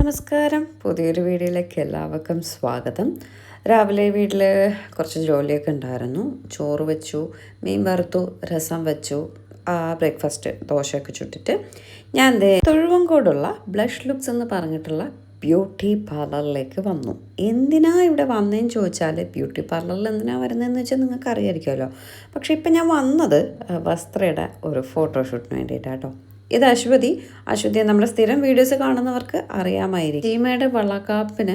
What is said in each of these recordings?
നമസ്കാരം, പുതിയൊരു വീഡിയോയിലേക്ക് എല്ലാവർക്കും സ്വാഗതം. രാവിലെ വീട്ടിൽ കുറച്ച് ജോലിയൊക്കെ ഉണ്ടായിരുന്നു. ചോറ് വെച്ചു, മീൻ വറുത്തു, രസം വെച്ചു, ബ്രേക്ക്ഫാസ്റ്റ് ദോശയൊക്കെ ചുട്ടിട്ട് ഞാൻ തൊഴുവങ്കോടുള്ള ബ്ലഷ് ലുക്സ് എന്ന് പറഞ്ഞിട്ടുള്ള ബ്യൂട്ടി പാർലറിലേക്ക് വന്നു. എന്തിനാ ഇവിടെ വന്നതെന്ന് ചോദിച്ചാൽ, ബ്യൂട്ടി പാർലറിൽ എന്തിനാണ് വരുന്നതെന്ന് വെച്ചാൽ നിങ്ങൾക്ക് അറിയാമായിരിക്കുമല്ലോ. പക്ഷേ ഇപ്പം ഞാൻ വന്നത് വസ്ത്രയുടെ ഒരു ഫോട്ടോഷൂട്ടിന് വേണ്ടിയിട്ടാട്ടോ. ഇത് അശ്വതിയെ നമ്മുടെ സ്ഥിരം വീഡിയോസ് കാണുന്നവർക്ക് അറിയാമായിരിക്കും. ചീമയുടെ വളക്കാപ്പിന്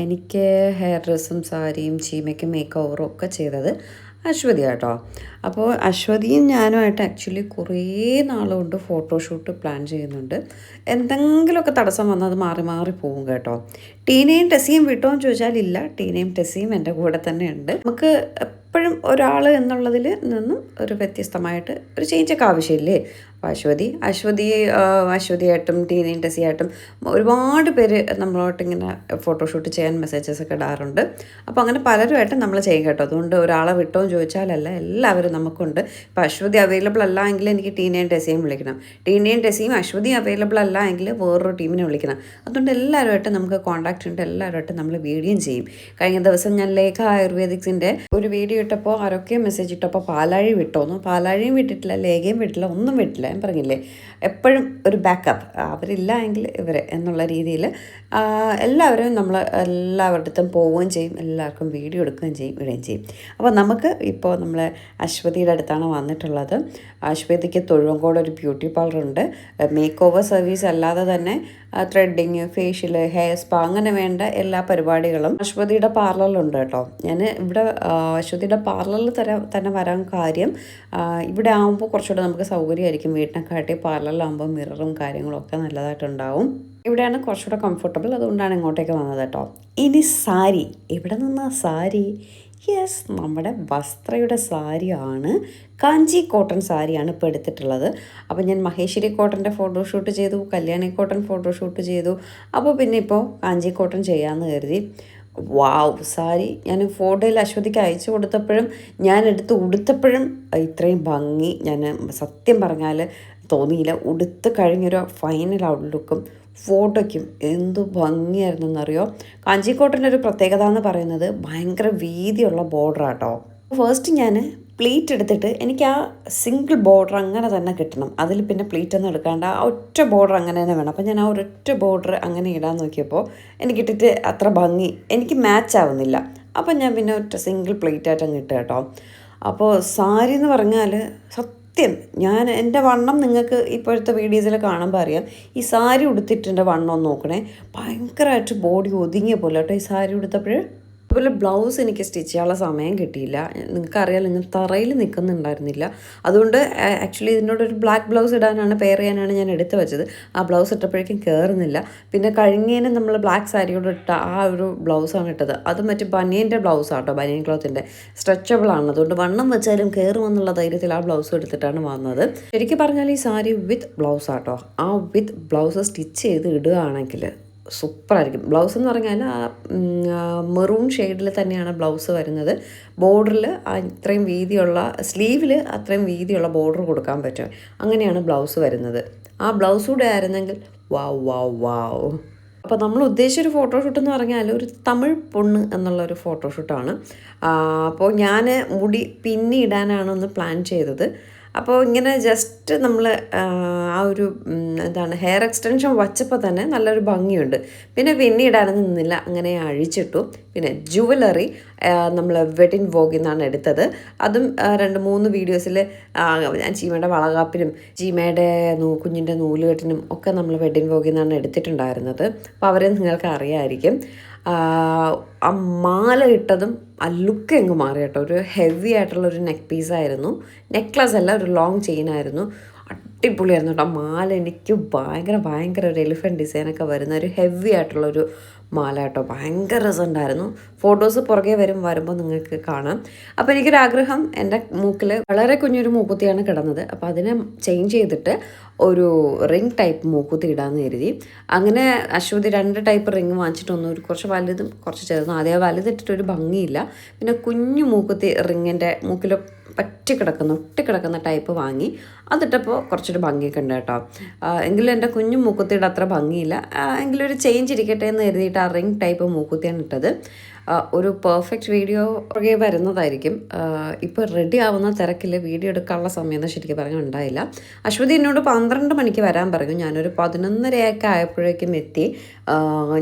എനിക്ക് ഹെയർ ഡ്രസ്സും സാരിയും ചീമയ്ക്ക് മേക്ക് ഓവറും ഒക്കെ ചെയ്തത് അശ്വതി കേട്ടോ. അപ്പോൾ അശ്വതിയും ഞാനുമായിട്ട് ആക്ച്വലി കുറേ നാളുകൊണ്ട് ഫോട്ടോഷൂട്ട് പ്ലാൻ ചെയ്യുന്നുണ്ട്. എന്തെങ്കിലുമൊക്കെ തടസ്സം വന്നാൽ അത് മാറി മാറി പോകും കേട്ടോ. ടീനയും ടെസ്സിയും വിട്ടോന്ന് ചോദിച്ചാൽ ഇല്ല, ടീനയും ടെസ്സിയും എൻ്റെ കൂടെ തന്നെ ഉണ്ട്. നമുക്ക് എപ്പോഴും ഒരാൾ എന്നുള്ളതിൽ നിന്നും ഒരു വ്യത്യസ്തമായിട്ട് ഒരു ചേഞ്ചൊക്കെ ആവശ്യമില്ലേ. അപ്പോൾ അശ്വതിയായിട്ടും ടീനയും ടെസ്സിയായിട്ടും ഒരുപാട് പേര് നമ്മളോട്ട് ഇങ്ങനെ ഫോട്ടോഷൂട്ട് ചെയ്യാൻ മെസ്സേജസൊക്കെ ഇടാറുണ്ട്. അപ്പോൾ അങ്ങനെ പലരുമായിട്ട് നമ്മൾ ചെയ്യും കേട്ടോ. അതുകൊണ്ട് ഒരാളെ വിട്ടോന്ന് ചോദിച്ചാലല്ല, എല്ലാവരും നമുക്കുണ്ട്. ഇപ്പോൾ അശ്വതി അവൈലബിൾ അല്ല എങ്കിൽ എനിക്ക് ടീനയും ടെസ്സിയും വിളിക്കണം, ടീനയും ടെസ്സിയും അശ്വതി അവൈലബിൾ അല്ല എങ്കിൽ വേറൊരു ടീമിനെ വിളിക്കണം. അതുകൊണ്ട് എല്ലാവരുമായിട്ട് നമുക്ക് കോൺടാക്റ്റ് ഉണ്ട്, എല്ലാവരുമായിട്ട് നമ്മൾ വീഡിയോയും ചെയ്യും. കഴിഞ്ഞ ദിവസം ഞാൻ ലേഖ ആയുർവേദിക്സിൻ്റെ ഒരു വീഡിയോ ഇട്ടപ്പോൾ ആരൊക്കെ മെസ്സേജ് ഇട്ടപ്പോൾ പാലാഴി വിട്ടോന്നു. പാലാഴിയും വിട്ടിട്ടില്ല, ലേഖയും വിട്ടില്ല, ഒന്നും വിട്ടില്ല. ഞാൻ പറഞ്ഞില്ലേ, എപ്പോഴും ഒരു ബാക്കപ്പ്, അവരില്ല എങ്കിൽ ഇവർ എന്നുള്ള രീതിയിൽ എല്ലാവരും നമ്മൾ എല്ലാവരുടെ പോവുകയും ചെയ്യും, എല്ലാവർക്കും വീഡിയോ എടുക്കുകയും ചെയ്യും, ഇടുകയും ചെയ്യും. അപ്പോൾ നമുക്ക് ഇപ്പോൾ നമ്മൾ അശ്വതിയുടെ അടുത്താണ് വന്നിട്ടുള്ളത്. അശ്വതിക്ക് തൊഴുവങ്കോട് ഒരു ബ്യൂട്ടി പാർലറുണ്ട്. മേക്ക് ഓവർ സർവീസ് അല്ലാതെ തന്നെ ത്രെഡിങ്, ഫേഷ്യൽ, ഹെയർ സ്പാ, അങ്ങനെ വേണ്ട എല്ലാ പരിപാടികളും അശ്വതിയുടെ പാർലറിലുണ്ട് കേട്ടോ. ഞാൻ ഇവിടെ അശ്വതിയുടെ പാർലറിൽ തന്നെ വരാൻ കാര്യം, ഇവിടെ ആകുമ്പോൾ കുറച്ചുകൂടെ നമുക്ക് സൗകര്യമായിരിക്കും. വീട്ടിനെക്കാട്ടി പാർലറിലാകുമ്പോൾ മിററും കാര്യങ്ങളും ഒക്കെ നല്ലതായിട്ടുണ്ടാവും. ഇവിടെയാണ് കുറച്ചുകൂടെ കംഫർട്ടബിൾ, അതുകൊണ്ടാണ് ഇങ്ങോട്ടേക്ക് വന്നത് കേട്ടോ. ഇനി സാരി, ഇവിടെ നിന്നാ സാരി, യെസ്, നമ്മുടെ വസ്ത്രയുടെ സാരിയാണ്. കാഞ്ചി കോട്ടൺ സാരിയാണ് ഇപ്പോൾ എടുത്തിട്ടുള്ളത്. അപ്പോൾ ഞാൻ മഹേശ്വരി കോട്ടൻ്റെ ഫോട്ടോഷൂട്ട് ചെയ്തു, കല്യാണി കോട്ടൺ ഫോട്ടോഷൂട്ട് ചെയ്തു. അപ്പോൾ പിന്നെ ഇപ്പോൾ കാഞ്ചി കോട്ടൺ ചെയ്യാമെന്ന് കരുതി. വാവ്, സാരി ഞാൻ ഫോട്ടോയിൽ അശ്വതിക്ക് അയച്ചു കൊടുത്തപ്പോഴും ഞാൻ എടുത്ത് ഉടുത്തപ്പോഴും ഇത്രയും ഭംഗി ഞാൻ സത്യം പറഞ്ഞാൽ തോന്നിയില്ല. ഉടുത്ത് കഴിഞ്ഞൊരു ഫൈനൽ ഔട്ട്ലുക്കും ഫോട്ടോയ്ക്കും എന്തു ഭംഗിയായിരുന്നു എന്നറിയോ. കാഞ്ചിക്കോട്ടൻ്റെ ഒരു പ്രത്യേകത എന്ന് പറയുന്നത് ഭയങ്കര വീതിയുള്ള ബോർഡറാട്ടോ. ഫസ്റ്റ് ഞാൻ പ്ലീറ്റ് എടുത്തിട്ട് എനിക്ക് ആ സിംഗിൾ ബോർഡർ അങ്ങനെ തന്നെ കിട്ടണം, അതിൽ പിന്നെ പ്ലീറ്റ് ഒന്നും എടുക്കാണ്ട് ആ ഒറ്റ ബോർഡർ അങ്ങനെ തന്നെ വേണം. അപ്പോൾ ഞാൻ ആ ഒരൊറ്റ ബോർഡർ അങ്ങനെ ഇടാൻ നോക്കിയപ്പോൾ എനിക്കിട്ടിട്ട് അത്ര ഭംഗി എനിക്ക് മാച്ച് ആവുന്നില്ല. അപ്പോൾ ഞാൻ പിന്നെ ഒറ്റ സിംഗിൾ പ്ലീറ്റായിട്ട് അങ്ങ് ഇട്ട് കേട്ടോ. അപ്പോൾ സാരി എന്ന് പറഞ്ഞാൽ സത്യം, ഞാൻ എൻ്റെ വണ്ണം നിങ്ങൾക്ക് ഇപ്പോഴത്തെ വീഡിയോസിൽ കാണുമ്പോൾ അറിയാം. ഈ സാരി ഉടുത്തിട്ട് എൻ്റെ വണ്ണം ഒന്ന് നോക്കണേ, ഭയങ്കരമായിട്ട് ബോഡി ഒതുങ്ങിയ പോലെ കേട്ടോ ഈ സാരി ഉടുത്തപ്പോൾ. അതുപോലെ ബ്ലൗസ് എനിക്ക് സ്റ്റിച്ച് ചെയ്യാനുള്ള സമയം കിട്ടിയില്ല. നിങ്ങൾക്കറിയാമല്ലോ, ഞാൻ തറയിൽ നിൽക്കുന്നുണ്ടായിരുന്നില്ല. അതുകൊണ്ട് ആക്ച്വലി ഇതിനോടൊരു ബ്ലാക്ക് ബ്ലൗസ് ഇടാനാണ്, പെയർ ചെയ്യാനാണ് ഞാൻ എടുത്തു വെച്ചത്. ആ ബ്ലൗസ് ഇട്ടപ്പോഴേക്കും കയറുന്നില്ല. പിന്നെ കഴിഞ്ഞതിന് നമ്മൾ ബ്ലാക്ക് സാരിയോട് ഇട്ട ആ ഒരു ബ്ലൗസാണ് ഇട്ടത്. അത് മറ്റേ ബനിയൻ്റെ ബ്ലൗസാണ് കേട്ടോ, ബനിയൻ ക്ലോത്തിൻ്റെ, സ്ട്രെച്ചബിളാണ്. അതുകൊണ്ട് വണ്ണം വെച്ചാലും കയറുമെന്നുള്ള ധൈര്യത്തിൽ ആ ബ്ലൗസ് എടുത്തിട്ടാണ് വന്നത്. ശരിക്കും പറഞ്ഞാൽ ഈ സാരി വിത്ത് ബ്ലൗസ് ആട്ടോ. ആ വിത്ത് ബ്ലൗസ് സ്റ്റിച്ച് ചെയ്ത് ഇടുകയാണെങ്കിൽ സൂപ്പറായിരിക്കും. ബ്ലൗസ് എന്ന് പറഞ്ഞാൽ മെറൂൺ ഷെയ്ഡിൽ തന്നെയാണ് ബ്ലൗസ് വരുന്നത്. ബോർഡറിൽ ഇത്രയും വീതിയുള്ള, സ്ലീവിൽ അത്രയും വീതിയുള്ള ബോർഡർ കൊടുക്കാൻ പറ്റും. അങ്ങനെയാണ് ബ്ലൗസ് വരുന്നത്. ആ ബ്ലൗസ് കൂടെ ആയിരുന്നെങ്കിൽ വാവ് വാവ് വാവ്. അപ്പോൾ നമ്മൾ ഉദ്ദേശിച്ചൊരു ഫോട്ടോഷൂട്ട് എന്ന് പറഞ്ഞാൽ ഒരു തമിഴ് പൊണ്ണ് എന്നുള്ളൊരു ഫോട്ടോഷൂട്ടാണ്. അപ്പോൾ ഞാൻ മുടി പിന്നി ഇടാനാണ് പ്ലാൻ ചെയ്തത്. അപ്പോൾ ഇങ്ങനെ ജസ്റ്റ് നമ്മൾ ആ ഒരു ഹെയർ എക്സ്റ്റൻഷൻ വച്ചപ്പോൾ തന്നെ നല്ലൊരു ഭംഗിയുണ്ട്. പിന്നെ പിന്നീടാനൊന്നും നിന്നില്ല, അങ്ങനെ അഴിച്ചിട്ടു. പിന്നെ ജുവലറി നമ്മൾ വെഡിങ് വോഗിൽ നിന്നാണ് എടുത്തത്. അതും 2-3 വീഡിയോസിൽ ഞാൻ ചീമയുടെ വളകാപ്പിനും ചീമയുടെ കുഞ്ഞിൻ്റെ നൂലുകെട്ടിനും ഒക്കെ നമ്മൾ വെഡിങ് വോഗിൽ നിന്നാണ് എടുത്തിട്ടുണ്ടായിരുന്നത്. അപ്പോൾ അവരെ നിങ്ങൾക്ക് അറിയാമായിരിക്കും. ആ മാല ഇട്ടതും ആ ലുക്ക് എങ്ങ് മാറി കേട്ടോ. ഒരു ഹെവി ആയിട്ടുള്ളൊരു നെക്ക് പീസായിരുന്നു, നെക്ലസ് അല്ല, ഒരു ലോങ് ചെയിനായിരുന്നു. അടിപൊളിയായിരുന്നു കേട്ടോ മാല. എനിക്ക് ഭയങ്കര ഒരു എലിഫൻറ്റ് ഡിസൈനൊക്കെ വരുന്ന ഒരു ഹെവി ആയിട്ടുള്ളൊരു മാല കേട്ടോ. ഭയങ്കര രസമുണ്ടായിരുന്നു. ഫോട്ടോസ് പുറകെ വരുമ്പോൾ നിങ്ങൾക്ക് കാണാം. അപ്പോൾ എനിക്കൊരാഗ്രഹം, എൻ്റെ മൂക്കിൽ വളരെ കുഞ്ഞൊരു മൂക്കുത്തിയാണ് കിടന്നത്. അപ്പോൾ അതിനെ ചേഞ്ച് ചെയ്തിട്ട് ഒരു റിംഗ് ടൈപ്പ് മൂക്കുത്തി ഇടാമെന്ന് കരുതി. അങ്ങനെ അശ്വതി 2 ടൈപ്പ് റിങ് വാങ്ങിച്ചിട്ട് ഒരു കുറച്ച് വലുതും കുറച്ച് ചെറുതും. ആദ്യം വലുതിട്ടിട്ടൊരു ഭംഗിയില്ല. പിന്നെ കുഞ്ഞു മൂക്കുത്തി റിങ്ങിൻ്റെ മൂക്കിൽ ഒട്ടിക്കിടക്കുന്ന ടൈപ്പ് വാങ്ങി. അതിട്ടപ്പോൾ കുറച്ചൊരു ഭംഗിയൊക്കെ ഉണ്ട് കേട്ടോ. എങ്കിലും എൻ്റെ കുഞ്ഞു മൂക്കുത്തിയുടെ അത്ര ഭംഗിയില്ല. എങ്കിലും ഒരു ചേഞ്ച് ഇരിക്കട്ടെ എന്ന് കരുതിയിട്ട് ആ റിംഗ് ടൈപ്പ് മൂക്കുത്തിയാണ് ഇട്ടത്. ഒരു പെർഫെക്റ്റ് വീഡിയോ പുറകെ വരുന്നതായിരിക്കും. ഇപ്പോൾ റെഡി ആവുന്ന തിരക്കിൽ വീഡിയോ എടുക്കാനുള്ള സമയമൊന്നും ശരിക്കും പറഞ്ഞാൽ ഉണ്ടായില്ല. അശ്വതി എന്നോട് 12 മണിക്ക് വരാൻ പറഞ്ഞു. ഞാനൊരു 11:30 ആയപ്പോഴേക്കും എത്തി.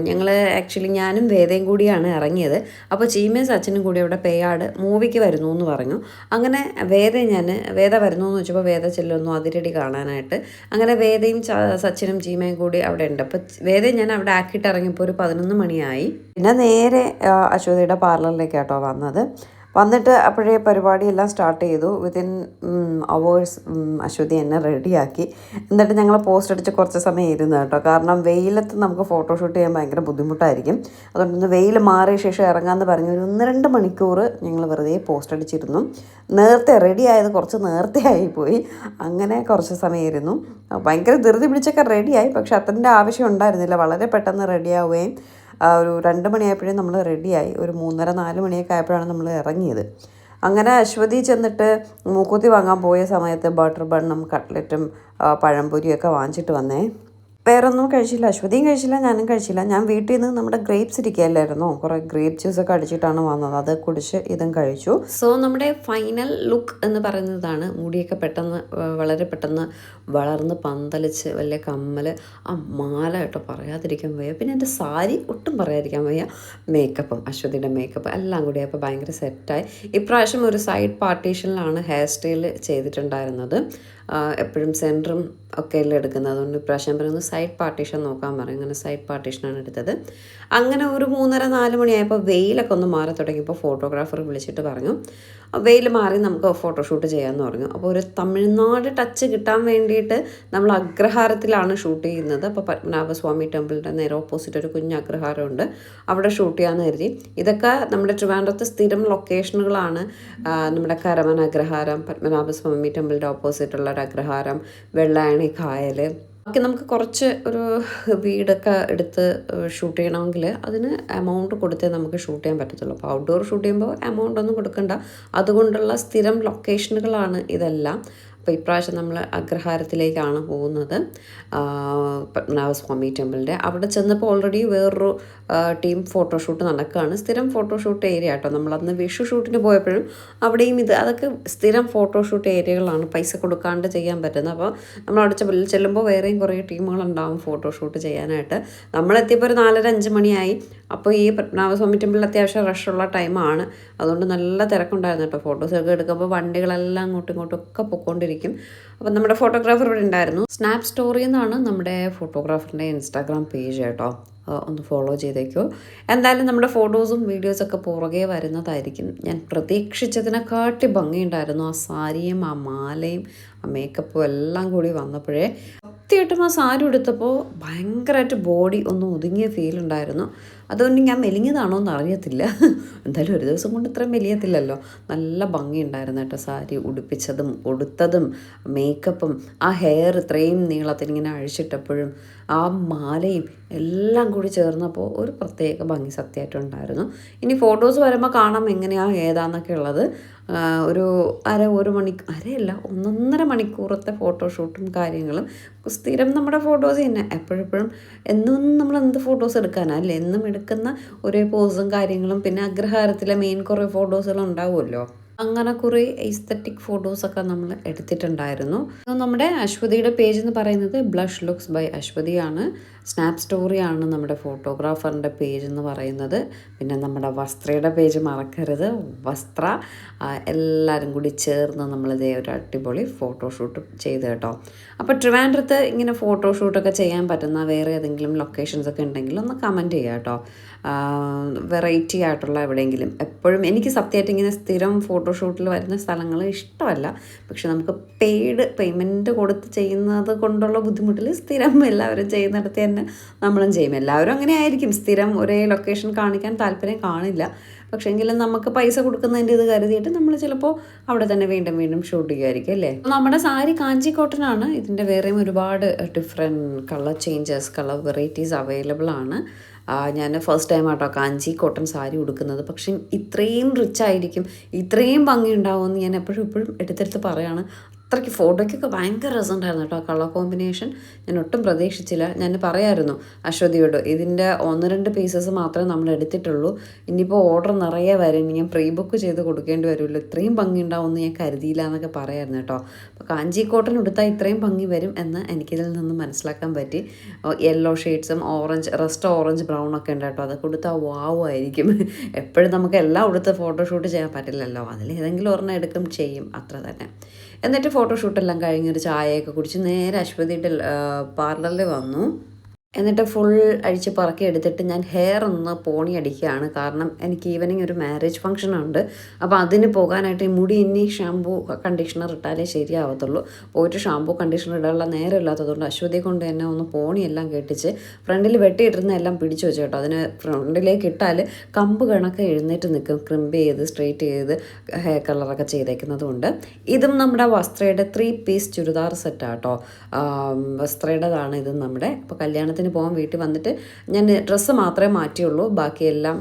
ഞങ്ങൾ ആക്ച്വലി ഞാനും വേദയും കൂടിയാണ് ഇറങ്ങിയത്. അപ്പോൾ ചീമയും സച്ചിനും കൂടി അവിടെ പേയാട് മൂവിക്ക് വരുന്നു എന്ന് പറഞ്ഞു. അങ്ങനെ വേദ വരുന്നു എന്ന് വെച്ചപ്പോൾ വേദ ചെല്ലുന്നു അതിരടി കാണാനായിട്ട്. അങ്ങനെ വേദയും സച്ചിനും ചീമയും കൂടി അവിടെ ഉണ്ട്. അപ്പോൾ വേദയെ ഞാൻ അവിടെ ആക്കിയിട്ട് ഇറങ്ങിയപ്പോൾ ഒരു 11 മണിയായി. പിന്നെ നേരെ അശ്വതിയുടെ പാർലറിലേക്കാട്ടോ വന്നിട്ട് അപ്പോഴേ പരിപാടിയെല്ലാം സ്റ്റാർട്ട് ചെയ്തു. വിത്തിൻ അവേഴ്സ് അശ്വതി എന്നെ റെഡിയാക്കി. എന്നിട്ട് ഞങ്ങൾ പോസ്റ്റ് അടിച്ച് കുറച്ച് സമയം ഇരുന്നു കേട്ടോ. കാരണം വെയിലത്ത് നമുക്ക് ഫോട്ടോഷൂട്ട് ചെയ്യാൻ ഭയങ്കര ബുദ്ധിമുട്ടായിരിക്കും. അതുകൊണ്ട് വെയിൽ മാറിയ ശേഷം ഇറങ്ങാമെന്ന് പറഞ്ഞ് ഒരു 1-2 മണിക്കൂർ ഞങ്ങൾ വെറുതെ പോസ്റ്റ് അടിച്ചിരുന്നു. നേരത്തെ റെഡി ആയത് കുറച്ച് നേരത്തെ ആയിപ്പോയി. അങ്ങനെ കുറച്ച് സമയം ഇരുന്നു. ഭയങ്കര ധൃതി പിടിച്ചൊക്കെ റെഡിയായി. പക്ഷെ അതിൻ്റെ ആവശ്യം ഉണ്ടായിരുന്നില്ല. വളരെ പെട്ടെന്ന് റെഡിയാവുകയും ഒരു 2 മണിയായപ്പോഴേ നമ്മൾ റെഡിയായി. ഒരു 3:30-4 മണിയൊക്കെ ആയപ്പോഴാണ് നമ്മൾ ഇറങ്ങിയത്. അങ്ങനെ അശ്വതി ചെന്നിട്ട് മൂക്കുത്തി വാങ്ങാൻ പോയ സമയത്ത് ബട്ടർ ബണ്ണും കട്ട്ലറ്റും പഴംപൊരിയൊക്കെ വാങ്ങിച്ചിട്ട് വന്നേ. വേറൊന്നും കഴിച്ചില്ല. അശ്വതിയും കഴിച്ചില്ല, ഞാനും കഴിച്ചില്ല. ഞാൻ വീട്ടിൽ നിന്ന് നമ്മുടെ ഗ്രേപ്സ് ഇരിക്കുകയല്ലായിരുന്നോ, കുറേ ഗ്രേപ്പ് ജ്യൂസൊക്കെ അടിച്ചിട്ടാണ് വന്നത്. അത് കുടിച്ച് ഇതും കഴിച്ചു. സോ നമ്മുടെ ഫൈനൽ ലുക്ക് എന്ന് പറയുന്നതാണ്. മുടിയൊക്കെ വളരെ പെട്ടെന്ന് വളർന്ന് പന്തലിച്ച് വലിയ കമ്മൽ, ആ മാല കേട്ടോ പറയാതിരിക്കാൻ വയ്യ. പിന്നെ എൻ്റെ സാരി ഒട്ടും പറയാതിരിക്കാൻ വയ്യ. മേക്കപ്പും അശ്വതിയുടെ മേക്കപ്പ് എല്ലാം കൂടി അപ്പോൾ ഭയങ്കര സെറ്റായി. ഇപ്രാവശ്യം ഒരു സൈഡ് പാർട്ടീഷനിലാണ് ഹെയർ സ്റ്റൈൽ ചെയ്തിട്ടുണ്ടായിരുന്നത്. എപ്പോഴും സെൻറ്ററും ഒക്കെ എല്ലാം എടുക്കുന്നത്. അതുകൊണ്ട് ഇപ്രാവശ്യം പറയുന്നത് സൈഡ് പാർട്ടീഷൻ നോക്കാൻ പറയും. അങ്ങനെ സൈഡ് പാർട്ടീഷനാണ് എടുത്തത്. അങ്ങനെ ഒരു 3:30-4 മണിയായപ്പോൾ വെയിലൊക്കെ ഒന്ന് മാറി തുടങ്ങിയപ്പോൾ ഫോട്ടോഗ്രാഫർ വിളിച്ചിട്ട് പറഞ്ഞു വെയിൽ മാറി നമുക്ക് ഫോട്ടോഷൂട്ട് ചെയ്യാമെന്ന് പറഞ്ഞു. അപ്പോൾ ഒരു തമിഴ്നാട് ടച്ച് കിട്ടാൻ വേണ്ടിയിട്ട് നമ്മൾ അഗ്രഹാരത്തിലാണ് ഷൂട്ട് ചെയ്യുന്നത്. അപ്പോൾ പത്മനാഭസ്വാമി ടെമ്പിളിൻ്റെ നേരെ ഓപ്പോസിറ്റ് ഒരു കുഞ്ഞ് അഗ്രഹാരമുണ്ട്. അവിടെ ഷൂട്ട് ചെയ്യാമെന്ന് കരുതി. ഇതൊക്കെ നമ്മുടെ ട്രിവാൻഡ്രത്ത് സ്ഥിരം ലൊക്കേഷനുകളാണ്. നമ്മുടെ കരമന അഗ്രഹാരം, പത്മനാഭസ്വാമി ടെമ്പിളിൻ്റെ ഓപ്പോസിറ്റുള്ള ഒരു അഗ്രഹാരം, വെള്ളായണി കായൽ. ഒക്കെ നമുക്ക് കുറച്ച് ഒരു വീടൊക്കെ എടുത്ത് ഷൂട്ട് ചെയ്യണമെങ്കിൽ അതിന് എമൗണ്ട് കൊടുത്തേ നമുക്ക് ഷൂട്ട് ചെയ്യാൻ പറ്റത്തുള്ളൂ. അപ്പോൾ ഔട്ട്ഡോർ ഷൂട്ട് ചെയ്യുമ്പോൾ എമൗണ്ട് ഒന്നും കൊടുക്കണ്ട. അതുകൊണ്ടുള്ള സ്ഥിരം ലൊക്കേഷനുകളാണ് ഇതെല്ലാം. അപ്പോൾ ഇപ്രാവശ്യം നമ്മൾ അഗ്രഹാരത്തിലേക്കാണ് പോകുന്നത്, പത്മനാഭസ്വാമി ടെമ്പിളിൻ്റെ. അവിടെ ചെന്നപ്പോൾ ഓൾറെഡി വേറൊരു ടീം ഫോട്ടോഷൂട്ട് നടക്കുകയാണ്. സ്ഥിരം ഫോട്ടോഷൂട്ട് ഏരിയ കേട്ടോ. നമ്മളന്ന് വിഷു ഷൂട്ടിന് പോയപ്പോഴും അവിടെയും അതൊക്കെ സ്ഥിരം ഫോട്ടോഷൂട്ട് ഏരിയകളാണ്, പൈസ കൊടുക്കാണ്ട് ചെയ്യാൻ പറ്റുന്നത്. അപ്പോൾ നമ്മളവിടെ ചെല്ലുമ്പോൾ വേറെയും കുറേ ടീമുകളുണ്ടാവും ഫോട്ടോഷൂട്ട് ചെയ്യാനായിട്ട്. നമ്മളെത്തിയപ്പോൾ ഒരു 4:30-5 മണിയായി. അപ്പോൾ ഈ പത്മനാഭസ്വാമി ടെമ്പിളിൽ അത്യാവശ്യം റഷുള്ള ടൈമാണ്. അതുകൊണ്ട് നല്ല തിരക്കുണ്ടായിരുന്നു കേട്ടോ. ഫോട്ടോസൊക്കെ എടുക്കുമ്പോൾ വണ്ടികളെല്ലാം അങ്ങോട്ടും ഇങ്ങോട്ടും ഒക്കെ പൊയ്ക്കൊണ്ടിരിക്കും. അപ്പം നമ്മുടെ ഫോട്ടോഗ്രാഫർ ഇവിടെ ഉണ്ടായിരുന്നു. സ്നാപ്പ് സ്റ്റോറി എന്നാണ് നമ്മുടെ ഫോട്ടോഗ്രാഫറിൻ്റെ ഇൻസ്റ്റാഗ്രാം പേജ് കേട്ടോ. ഒന്ന് ഫോളോ ചെയ്തേക്കോ. എന്തായാലും നമ്മുടെ ഫോട്ടോസും വീഡിയോസൊക്കെ പുറകെ വരുന്നതായിരിക്കും. ഞാൻ പ്രതീക്ഷിച്ചതിനെക്കാട്ടി ഭംഗിയുണ്ടായിരുന്നു. ആ സാരിയും ആ മാലയും ആ മേക്കപ്പും എല്ലാം കൂടി വന്നപ്പോഴേ സത്യമായിട്ടും ആ സാരി എടുത്തപ്പോൾ ഭയങ്കരമായിട്ട് ബോഡി ഒന്ന് ഒതുങ്ങിയ ഫീൽ ഉണ്ടായിരുന്നു. അതുകൊണ്ട് ഞാൻ മെലിഞ്ഞതാണോ എന്ന് അറിയത്തില്ല. എന്തായാലും ഒരു ദിവസം കൊണ്ട് ഇത്രയും മെലിയത്തില്ലല്ലോ. നല്ല ഭംഗിയുണ്ടായിരുന്നു കേട്ടോ. സാരി ഉടുപ്പിച്ചതും ഉടുത്തതും മേക്കപ്പും ആ ഹെയർ ഇത്രയും നീളത്തിൽ ഇങ്ങനെ അഴിച്ചിട്ടപ്പോഴും ആ മാലയും എല്ലാം കൂടി ചേർന്നപ്പോൾ ഒരു പ്രത്യേക ഭംഗി സത്യമായിട്ടുണ്ടായിരുന്നു. ഇനി ഫോട്ടോസ് വരുമ്പോൾ കാണാം എങ്ങനെയാണ് ഏതാന്നൊക്കെ ഉള്ളത്. ഒരു 1.5 മണിക്കൂറത്തെ ഫോട്ടോഷൂട്ടും കാര്യങ്ങളും. സ്ഥിരം നമ്മുടെ ഫോട്ടോസ് തന്നെ എപ്പോഴെപ്പോഴും എന്നും നമ്മൾ എന്ത് ഫോട്ടോസ് എടുക്കാനല്ലേ, എന്നും എടുക്കുന്ന ഒരേ പോസും കാര്യങ്ങളും. പിന്നെ അഗ്രഹാരത്തിലെ മെയിൻ കുറേ ഫോട്ടോസുകൾ ഉണ്ടാവുമല്ലോ. അങ്ങനെ കുറേ എസ്തെറ്റിക് ഫോട്ടോസൊക്കെ നമ്മൾ എടുത്തിട്ടുണ്ടായിരുന്നു. നമ്മുടെ അശ്വതിയുടെ പേജ് എന്ന് പറയുന്നത് ബ്ലഷ് ലുക്സ് ബൈ അശ്വതിയാണ്. സ്നാപ്പ് സ്റ്റോറിയാണ് നമ്മുടെ ഫോട്ടോഗ്രാഫറിൻ്റെ പേജ് എന്ന് പറയുന്നത്. പിന്നെ നമ്മുടെ വസ്ത്രയുടെ പേജ് മറക്കരുത്. വസ്ത്ര എല്ലാവരും കൂടി ചേർന്ന് നമ്മളിതേ ഒരു അടിപൊളി ഫോട്ടോഷൂട്ട് ചെയ്ത് കേട്ടോ. അപ്പോൾ ട്രിവാൻഡ്രത്ത് ഇങ്ങനെ ഫോട്ടോഷൂട്ടൊക്കെ ചെയ്യാൻ പറ്റുന്ന വേറെ ഏതെങ്കിലും ലൊക്കേഷൻസൊക്കെ ഉണ്ടെങ്കിൽ ഒന്ന് കമൻറ്റ് ചെയ്യുക കേട്ടോ. വെറൈറ്റി ആയിട്ടുള്ള എവിടെയെങ്കിലും. എപ്പോഴും എനിക്ക് സത്യമായിട്ട് ഇങ്ങനെ സ്ഥിരം ഫോട്ടോഷൂട്ടിൽ വരുന്ന സ്ഥലങ്ങൾ ഇഷ്ടമല്ല. പക്ഷെ നമുക്ക് പേയ്മെൻറ്റ് കൊടുത്ത് ചെയ്യുന്നത് കൊണ്ടുള്ള ബുദ്ധിമുട്ടിൽ സ്ഥിരം എല്ലാവരും ചെയ്യുന്നിടത്ത് തന്നെ തന്നെ നമ്മളും ചെയ്യും. എല്ലാവരും അങ്ങനെ ആയിരിക്കും, സ്ഥിരം ഒരേ ലൊക്കേഷൻ കാണിക്കാൻ താല്പര്യം കാണില്ല. പക്ഷേ എങ്കിലും നമുക്ക് പൈസ കൊടുക്കുന്നതിൻ്റെ ഇത് കരുതിയിട്ട് നമ്മൾ ചിലപ്പോൾ അവിടെ തന്നെ വീണ്ടും വീണ്ടും ഷൂട്ട് ചെയ്യുമായിരിക്കും അല്ലേ. നമ്മുടെ സാരി കാഞ്ചി കോട്ടനാണ്. ഇതിൻ്റെ വേറെയും ഒരുപാട് different colour changes, colour varieties available ആണ്. ഞാൻ ഫസ്റ്റ് ടൈം ആട്ടോ കാഞ്ചി കോട്ടൺ സാരി ഉടുക്കുന്നത്. പക്ഷേ ഇത്രയും റിച്ച് ആയിരിക്കും, ഇത്രയും ഭംഗി ഉണ്ടാവുമെന്ന് ഞാൻ എപ്പോഴും എടുത്തെടുത്ത് പറയുകയാണ്. അത്രയ്ക്ക് ഫോട്ടോയ്ക്കൊക്കെ ഭയങ്കര രസമുണ്ടായിരുന്നു കേട്ടോ. കളർ കോമ്പിനേഷൻ ഞാൻ ഒട്ടും പ്രതീക്ഷിച്ചില്ല. ഞാൻ പറയായിരുന്നു അശ്വതിയോട്, ഇതിൻ്റെ 1-2 പീസസ് മാത്രമേ നമ്മൾ എടുത്തിട്ടുള്ളൂ, ഇനിയിപ്പോൾ ഓർഡർ നിറയെ വരും, ഇനി ഞാൻ പ്രീ ബുക്ക് ചെയ്ത് കൊടുക്കേണ്ടി വരുമല്ലോ, ഇത്രയും ഭംഗി ഉണ്ടാവുമെന്ന് ഞാൻ കരുതിയില്ല എന്നൊക്കെ പറയായിരുന്നു കേട്ടോ. അപ്പോൾ കാഞ്ചി കോട്ടൺ എടുത്താൽ ഇത്രയും ഭംഗി വരും എന്ന് എനിക്കിതിൽ നിന്ന് മനസ്സിലാക്കാൻ പറ്റി. യെല്ലോ ഷെയ്ഡ്സും റസ്റ്റ് ഓറഞ്ച് ബ്രൗൺ ഒക്കെ ഉണ്ട് കേട്ടോ. അതൊക്കെ കൊടുത്താൽ വാവുമായിരിക്കും. എപ്പോഴും നമുക്ക് എല്ലാം ഉടുത്ത് ഫോട്ടോഷൂട്ട് ചെയ്യാൻ പറ്റില്ലല്ലോ, അതിൽ ഏതെങ്കിലും ഒരെണ്ണം എടുക്കും ചെയ്യും, അത്ര തന്നെ. എന്നിട്ട് ഫോട്ടോഷൂട്ടെല്ലാം കഴിഞ്ഞൊരു ചായയൊക്കെ കുടിച്ച് നേരെ അശ്വതിയുടെ പാർലറിൽ വന്നു. എന്നിട്ട് ഫുൾ അഴിച്ച് പറക്കി എടുത്തിട്ട് ഞാൻ ഹെയർ ഒന്ന് പോണി അടിക്കുകയാണ്. കാരണം എനിക്ക് ഈവനിങ് ഒരു മാരേജ് ഫംഗ്ഷൻ ഉണ്ട്. അപ്പോൾ അതിന് പോകാനായിട്ട് ഈ മുടി ഇനി ഷാമ്പൂ കണ്ടീഷണർ ഇട്ടാലേ ശരിയാവത്തുള്ളൂ. പോയിട്ട് ഷാമ്പൂ കണ്ടീഷണർ ഇടാനുള്ള നേരം ഇല്ലാത്തതുകൊണ്ട് അശ്വതി കൊണ്ട് തന്നെ ഒന്ന് പോണിയെല്ലാം കെട്ടിച്ച് ഫ്രണ്ടിൽ വെട്ടിയിട്ടിരുന്ന എല്ലാം പിടിച്ചു വെച്ചു കേട്ടോ. അതിന് ഫ്രണ്ടിലേക്ക് ഇട്ടാൽ കമ്പ് കണക്ക് എഴുന്നേറ്റ് നിൽക്കും, ക്രിമ്പ് ചെയ്ത് സ്ട്രെയിറ്റ് ചെയ്ത് ഹെയർ കളറൊക്കെ ചെയ്തേക്കുന്നത് കൊണ്ട്. ഇതും നമ്മുടെ വസ്ത്രയുടെ 3 പീസ് ചുരിദാർ സെറ്റാട്ടോ. വസ്ത്രയുടേതാണ് ഇത് നമ്മുടെ. അപ്പോൾ കല്യാണത്തിന് പോകാൻ വീട്ടിൽ വന്നിട്ട് ഞാൻ ഡ്രസ്സ് മാത്രമേ മാറ്റിയുള്ളൂ, ബാക്കിയെല്ലാം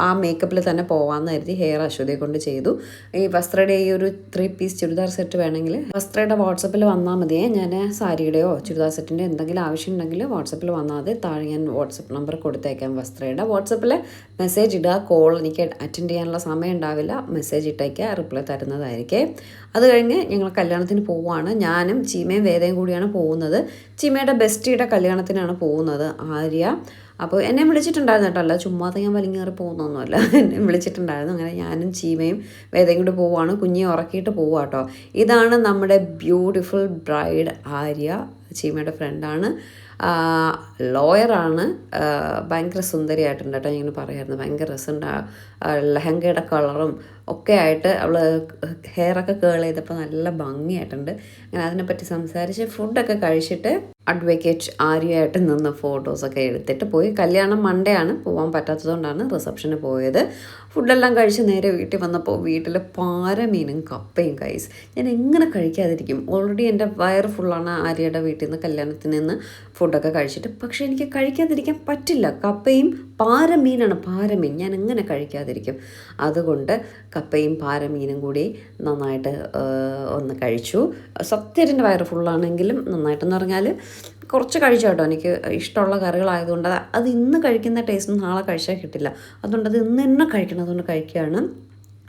ആ മേക്കപ്പിൽ തന്നെ പോകാമെന്ന് കരുതി ഹെയർ അശ്വതിയെ കൊണ്ട് ചെയ്തു. ഈ വസ്ത്രയുടെ ഈ ഒരു 3 പീസ് ചുരിദാർ സെറ്റ് വേണമെങ്കിൽ വസ്ത്രയുടെ വാട്സപ്പിൽ വന്നാൽ മതിയേ. ഞാൻ സാരിയുടെയോ ചുരിദാർ സെറ്റിൻ്റെ എന്തെങ്കിലും ആവശ്യം ഉണ്ടെങ്കിൽ വാട്സപ്പിൽ വന്നാൽ മതി. താഴെ ഞാൻ വാട്സപ്പ് നമ്പർ കൊടുത്തേക്കാം. വസ്ത്രയുടെ വാട്സപ്പിൽ മെസ്സേജ് ഇടുക. കോൾ എനിക്ക് അറ്റൻഡ് ചെയ്യാനുള്ള സമയം ഉണ്ടാവില്ല, മെസ്സേജ് ഇട്ടേക്കുക, റിപ്ലൈ തരുന്നതായിരിക്കും. അത് കഴിഞ്ഞ് ഞങ്ങൾ കല്യാണത്തിന് പോവുകയാണ്. ഞാനും ചീമയും വേദയും കൂടിയാണ് പോകുന്നത്. ചീമയുടെ ബെസ്റ്റിയുടെ കല്യാണത്തിനാണ് പോകുന്നത്, ആര്യ. അപ്പോൾ എന്നെ വിളിച്ചിട്ടുണ്ടായിരുന്നു കേട്ടോ, അല്ല ചുമ്മാതെ ഞാൻ വലിങ്ങേറി പോകുന്നൊന്നുമല്ല, എന്നെ വിളിച്ചിട്ടുണ്ടായിരുന്നു. അങ്ങനെ ഞാനും ചീമയും വേദയും കൂടി പോവുകയാണ്. കുഞ്ഞിയെ ഉറക്കിയിട്ട് പോവുക കേട്ടോ. ഇതാണ് നമ്മുടെ ബ്യൂട്ടിഫുൾ ബ്രൈഡ് ആര്യ, ചീമയുടെ ഫ്രണ്ടാണ്, ലോയറാണ്. ഭയങ്കര സുന്ദരിയായിട്ടുണ്ട് കേട്ടോ. ഇങ്ങനെ പറയായിരുന്നു, ഭയങ്കര രസമുണ്ട്. ലെഹങ്കയുടെ കളറും ഒക്കെ ആയിട്ട് അവൾ ഹെയറൊക്കെ കേൾ ചെയ്തപ്പോൾ നല്ല ഭംഗിയായിട്ടുണ്ട്. അങ്ങനെ അതിനെപ്പറ്റി സംസാരിച്ച് ഫുഡൊക്കെ കഴിച്ചിട്ട് അഡ്വക്കേറ്റ് ആര്യയായിട്ട് നിന്ന് ഫോട്ടോസൊക്കെ എടുത്തിട്ട് പോയി. കല്യാണം മൺഡേ ആണ്, പോകാൻ പറ്റാത്തതുകൊണ്ടാണ് റിസപ്ഷന് പോയത്. ഫുഡെല്ലാം കഴിച്ച് നേരെ വീട്ടിൽ വന്നപ്പോൾ വീട്ടിൽ പാരമീനും കപ്പയും കൈസ്. ഞാൻ എങ്ങനെ കഴിക്കാതിരിക്കും? ഓൾറെഡി എൻ്റെ വയറ് ഫുള്ളാണ് ആര്യയുടെ വീട്ടിൽ നിന്ന് കല്യാണത്തിൽ നിന്ന് ഫുഡൊക്കെ കഴിച്ചിട്ട്. പക്ഷേ എനിക്ക് കഴിക്കാതിരിക്കാൻ പറ്റില്ല. കപ്പയും പാരമീനാണ്, പാരമീൻ. ഞാൻ എങ്ങനെ കഴിക്കാതിരിക്കും? അതുകൊണ്ട് കപ്പയും പാരമീനും കൂടി നന്നായിട്ട് ഒന്ന് കഴിച്ചു. സത്യത്തിൻ്റെ വയറ് ഫുള്ളാണെങ്കിലും നന്നായിട്ടെന്ന് പറഞ്ഞാൽ കുറച്ച് കഴിച്ചു കേട്ടോ. എനിക്ക് ഇഷ്ടമുള്ള കറികളായതുകൊണ്ട് അത് ഇന്ന് കഴിക്കുന്ന ടേസ്റ്റ് നാളെ കഴിച്ചാൽ കിട്ടില്ല. അതുകൊണ്ട് അത് ഇന്ന് തന്നെ കഴിക്കണം, അതുകൊണ്ട് കഴിക്കുകയാണ്.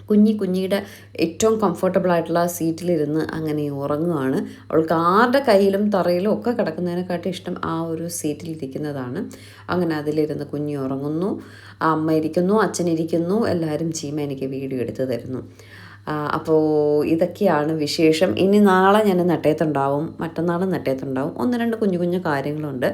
കുഞ്ഞിയുടെ ഏറ്റവും കംഫർട്ടബിൾ ആയിട്ടുള്ള സീറ്റിലിരുന്ന് അങ്ങനെ ഉറങ്ങുകയാണ്. അവൾക്ക് ആരുടെ കയ്യിലും തറയിലും ഒക്കെ കിടക്കുന്നതിനെക്കാട്ടും ഇഷ്ടം ആ ഒരു സീറ്റിലിരിക്കുന്നതാണ്. അങ്ങനെ അതിലിരുന്ന് കുഞ്ഞി ഉറങ്ങുന്നു, അമ്മ ഇരിക്കുന്നു, അച്ഛനിരിക്കുന്നു, എല്ലാവരും ചീമ എനിക്ക് വീഡിയോ എടുത്ത് തരുന്നു. അപ്പോൾ ഇതൊക്കെയാണ് വിശേഷം. ഇനി നാളെ ഞാൻ നെട്ടയത്തുണ്ടാവും, മറ്റന്നാളും നെട്ടയത്തുണ്ടാവും. 1-2 കുഞ്ഞു കാര്യങ്ങളുണ്ട്.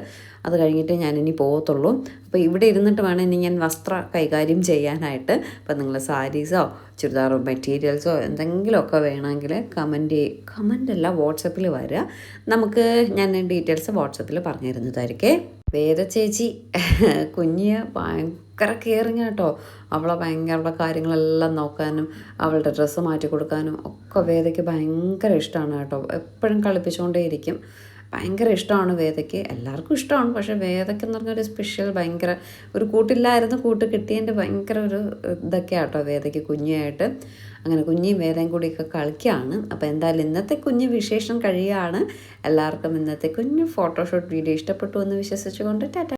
അത് കഴിഞ്ഞിട്ട് ഞാനിനി പോകത്തുള്ളൂ. അപ്പോൾ ഇവിടെ ഇരുന്നിട്ട് വേണം ഇനി ഞാൻ വസ്ത്ര കൈകാര്യം ചെയ്യാനായിട്ട്. അപ്പോൾ നിങ്ങൾ സാരീസോ ചുരിദാറോ മെറ്റീരിയൽസോ എന്തെങ്കിലുമൊക്കെ വേണമെങ്കിൽ കമൻ്റല്ല വാട്സപ്പിൽ വരിക. നമുക്ക് ഞാൻ ഡീറ്റെയിൽസ് വാട്സപ്പിൽ പറഞ്ഞു തരുന്നതായിരിക്കേ. വേദ ചേച്ചി കുഞ്ഞിയെ ഭയങ്കര കെയറിങ് കേട്ടോ. അവളെ അവളുടെ കാര്യങ്ങളെല്ലാം നോക്കാനും അവളുടെ ഡ്രസ്സ് മാറ്റി കൊടുക്കാനും ഒക്കെ വേദയ്ക്ക് ഭയങ്കര ഇഷ്ടമാണ് കേട്ടോ. എപ്പോഴും കളിപ്പിച്ചുകൊണ്ടേയിരിക്കും. ഭയങ്കര ഇഷ്ടമാണ് വേദയ്ക്ക്, എല്ലാവർക്കും ഇഷ്ടമാണ്. പക്ഷേ വേദയ്ക്കെന്ന് പറഞ്ഞൊരു സ്പെഷ്യൽ ഭയങ്കര ഒരു കൂട്ടില്ലായിരുന്നു, കൂട്ട് കിട്ടിയതിൻ്റെ ഭയങ്കര ഒരു ഇതൊക്കെ ആട്ടോ വേദയ്ക്ക് കുഞ്ഞായിട്ട്. അങ്ങനെ കുഞ്ഞിയും വേദയും കൂടിയൊക്കെ കളിക്കുകയാണ്. അപ്പോൾ എന്തായാലും ഇന്നത്തെ കുഞ്ഞ് വിശേഷം കഴിയുകയാണ്. എല്ലാവർക്കും ഇന്നത്തെ കുഞ്ഞ് ഫോട്ടോഷൂട്ട് വീഡിയോ ഇഷ്ടപ്പെട്ടു എന്ന് വിശ്വസിച്ചുകൊണ്ട് ടാറ്റ.